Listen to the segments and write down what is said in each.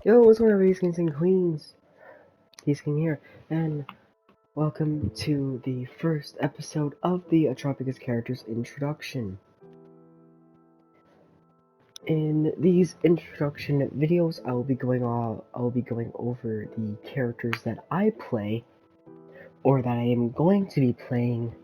Yo, what's going on, Peace Kings and Queens? Peace King here, and welcome to the first episode of the Atropagus characters introduction. In these introduction videos, I will be going over the characters that I play, or that I am going to be playing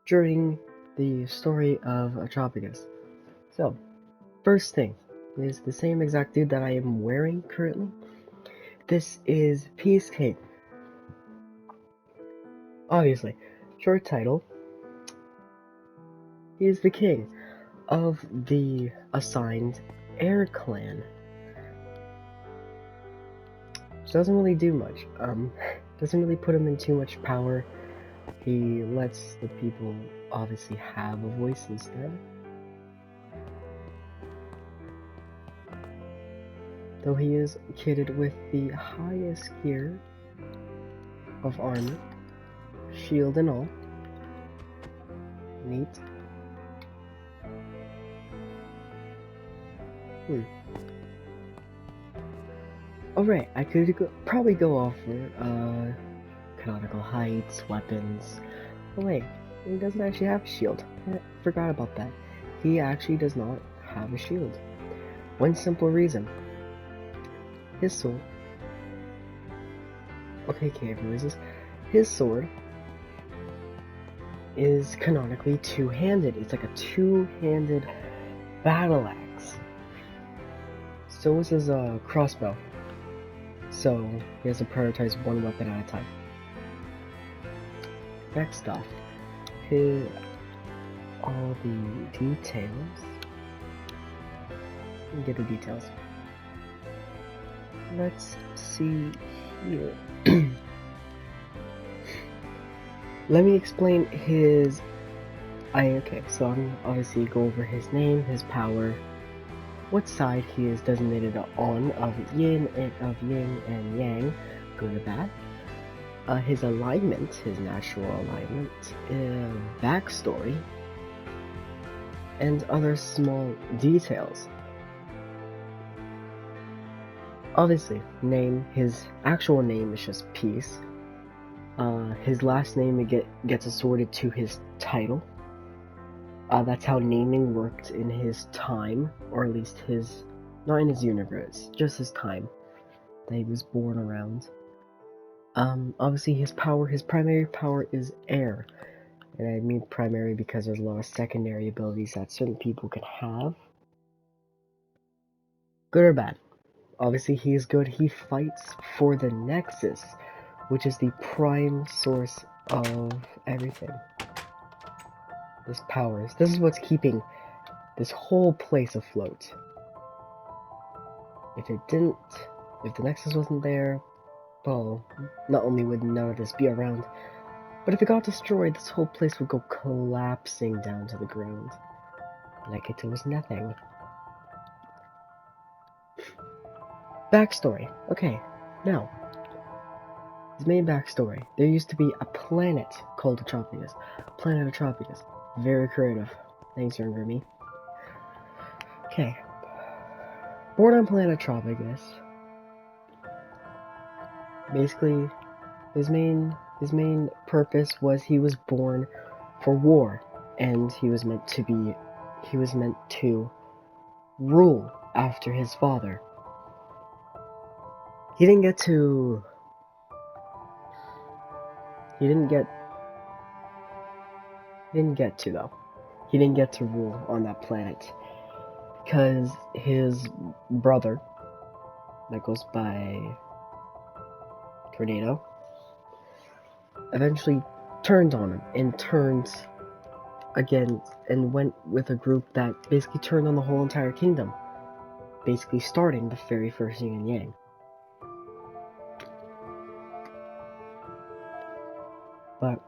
during the story of Atropagus. So, first thing is the same exact dude that I am wearing currently. This is Peace King. Obviously, short title. He is the king of the assigned Air Clan. Which doesn't really do much. Doesn't really put him in too much power. He lets the people obviously have a voice instead. Though he is kitted with the highest gear of armor, shield and all. Neat. Alright, I could probably go off for canonical heights, weapons. Oh wait, he doesn't actually have a shield. I forgot about that. He actually does not have a shield. One simple reason. His sword. Okay, cave noises. His sword is canonically two-handed. It's like a two-handed battle axe. So is his crossbow. So he has to prioritize one weapon at a time. Next off, all the details. Let me get the details. Let's see here. Let me explain his. Okay, so I'm obviously go over his name, his power, what side he is designated on of yin and yang, good or bad. His alignment, his natural alignment, backstory, and other small details. Obviously, name, his actual name is just Peace. His last name gets assorted to his title. That's how naming worked in his time, or at least not in his universe, just his time that he was born around. Obviously his primary power is air. And I mean primary because there's a lot of secondary abilities that certain people can have. Good or bad. Obviously he is good. He fights for the Nexus, which is the prime source of everything. This powers. This is what's keeping this whole place afloat. If the Nexus wasn't there, well, not only would none of this be around, but if it got destroyed, this whole place would go collapsing down to the ground. Like it was nothing. Backstory. Okay, now, his main backstory. There used to be a planet called Atropagus. Planet Atropagus. Very creative. Thanks, for me. Okay. Born on planet Atropagus. Basically, his main purpose was he was born for war, and he was meant to rule after his father. He didn't get to rule on that planet because his brother that goes by Tornado eventually turned on him and turned again and went with a group that basically turned on the whole entire kingdom, basically starting the very first yin and yang. But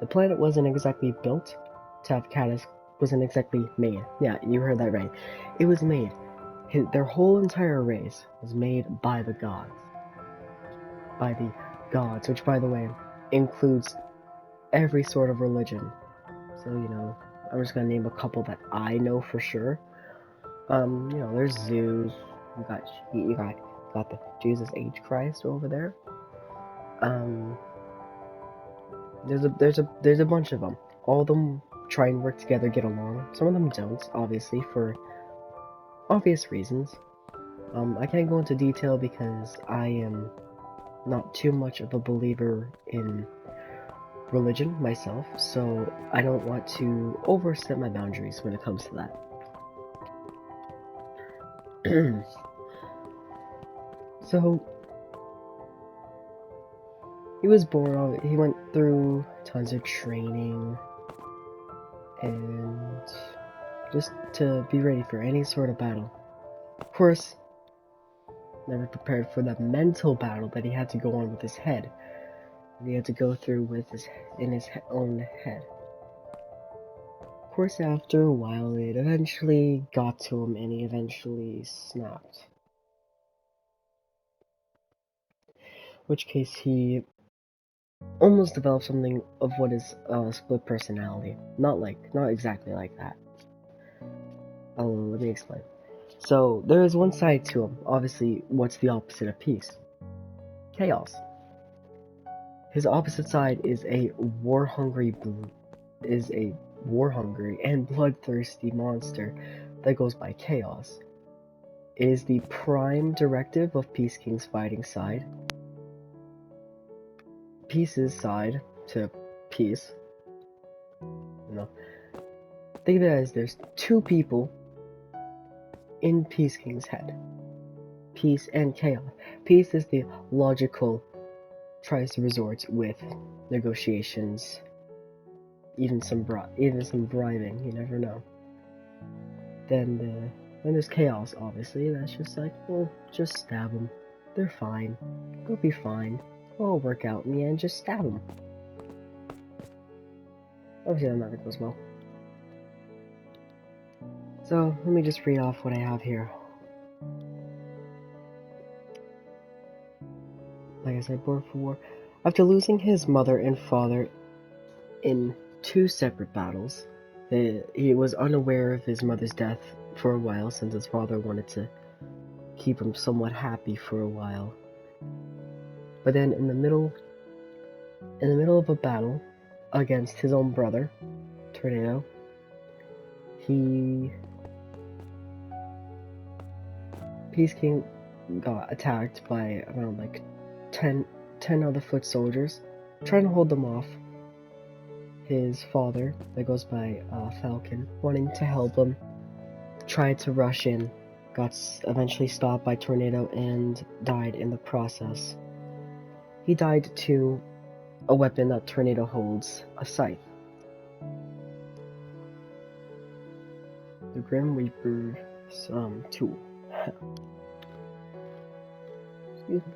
the planet wasn't exactly built to have Caddis, wasn't exactly made. Yeah, you heard that right. It was made. Their whole entire race was made by the gods. By the gods, which by the way, includes every sort of religion. So, I'm just gonna name a couple that I know for sure. There's zoos. You got the Jesus H Christ over there. Um, there's a bunch of them. All of them try and work together, get along. Some of them don't, obviously, for obvious reasons. I can't go into detail because I am not too much of a believer in religion myself, so I don't want to overstep my boundaries when it comes to that. So, he was born, he went through tons of training, and just to be ready for any sort of battle. Of course, never prepared for the mental battle that he had to go on with his head. And he had to go through with his own head. Of course, after a while, it eventually got to him, and he eventually snapped. In which case, he almost developed something of what is split personality. Not exactly like that. Let me explain. So, there is one side to him. Obviously, what's the opposite of peace? Chaos. His opposite side is a war-hungry and bloodthirsty monster that goes by Chaos. It is the prime directive of Peace King's fighting side. Peace's side to peace. Think of it as there's two people in Peace King's head. Peace and Chaos. Peace is the logical, tries to resort with negotiations, even some bribing, you never know. Then there's Chaos, obviously, that's just like, well, just stab them. They're fine. They'll be fine. It'll work out in the end, just stab them. Obviously that never goes well. So, let me just read off what I have here. Like I said, born for war. After losing his mother and father in 2 separate battles, he was unaware of his mother's death for a while, since his father wanted to keep him somewhat happy for a while. But then in the middle of a battle against his own brother, Tornado, Peace King got attacked by around like 10 other foot soldiers, trying to hold them off. His father, that goes by Falcon, wanting to help him, tried to rush in, got eventually stopped by Tornado and died in the process. He died to a weapon that Tornado holds, a scythe. The Grim Reaper's tool. Excuse me.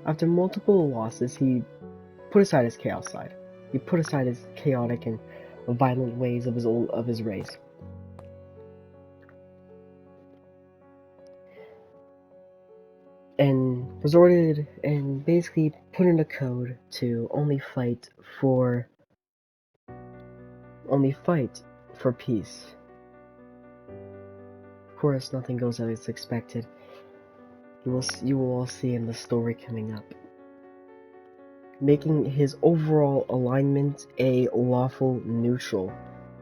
After multiple losses, he put aside his chaos side. He put aside his chaotic and violent ways of his race. And resorted and basically put in a code to only fight for peace. Of course, nothing goes as expected. You will all see in the story coming up. Making his overall alignment a lawful neutral.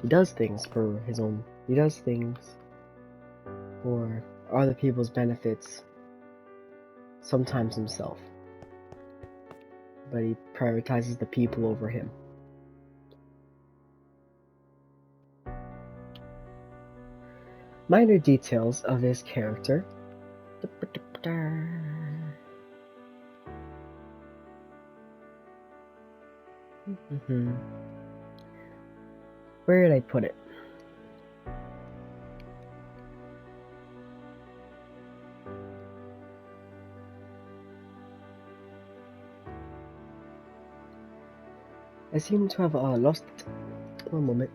He does things for his own. He does things for other people's benefits, sometimes himself. But he prioritizes the people over him. Minor details of his character. Where did I put it? I seem to have lost it. One moment.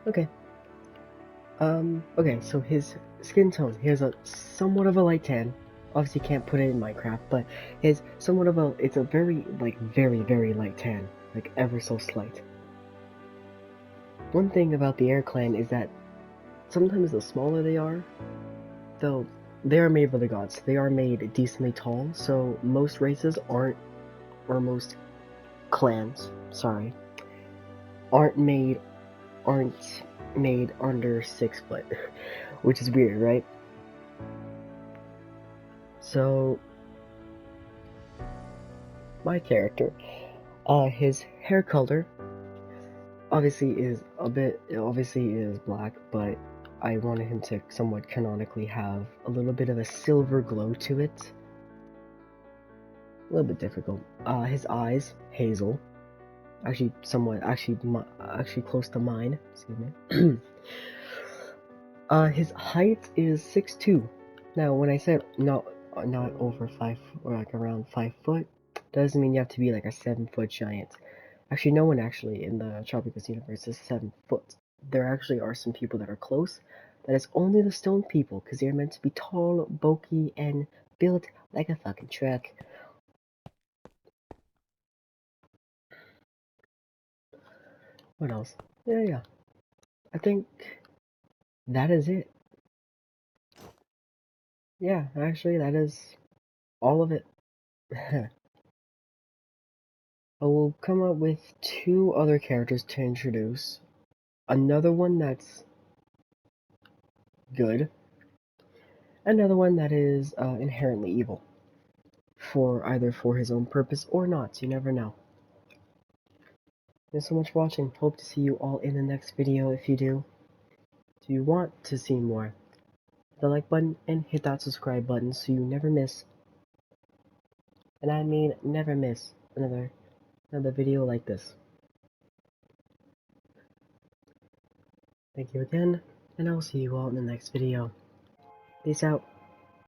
Okay. Okay, so his skin tone, he has a somewhat of a light tan. Obviously can't put it in Minecraft, but his somewhat of a, it's a very, like, very light tan. Like, ever so slight. One thing about the Air Clan is that sometimes the smaller they are, though, they are made for the gods. They are made decently tall, so most races aren't, or most clans, sorry, aren't made under 6 foot, which is weird, right? So, my character, his hair color obviously is black, but I wanted him to somewhat canonically have a little bit of a silver glow to it. A little bit difficult. His eyes, hazel, actually close to mine. Excuse me. His height is 6'2". Now, when I said not over 5 or like around 5 foot, doesn't mean you have to be like a 7-foot giant. Actually, no one actually in the Atropagus universe is 7 foot. There actually are some people that are close. That is only the stone people, because they're meant to be tall, bulky, and built like a fucking truck. What else? Yeah. I think that is it. Yeah, actually, that is all of it. I will come up with 2 other characters to introduce. Another one that's good. Another one that is inherently evil. For his own purpose or not, you never know. Thanks so much for watching. Hope to see you all in the next video. If you do you want to see more, hit the like button and hit that subscribe button so you never miss, and I mean never miss, another video like this. Thank you again, and I will see you all in the next video. Peace out.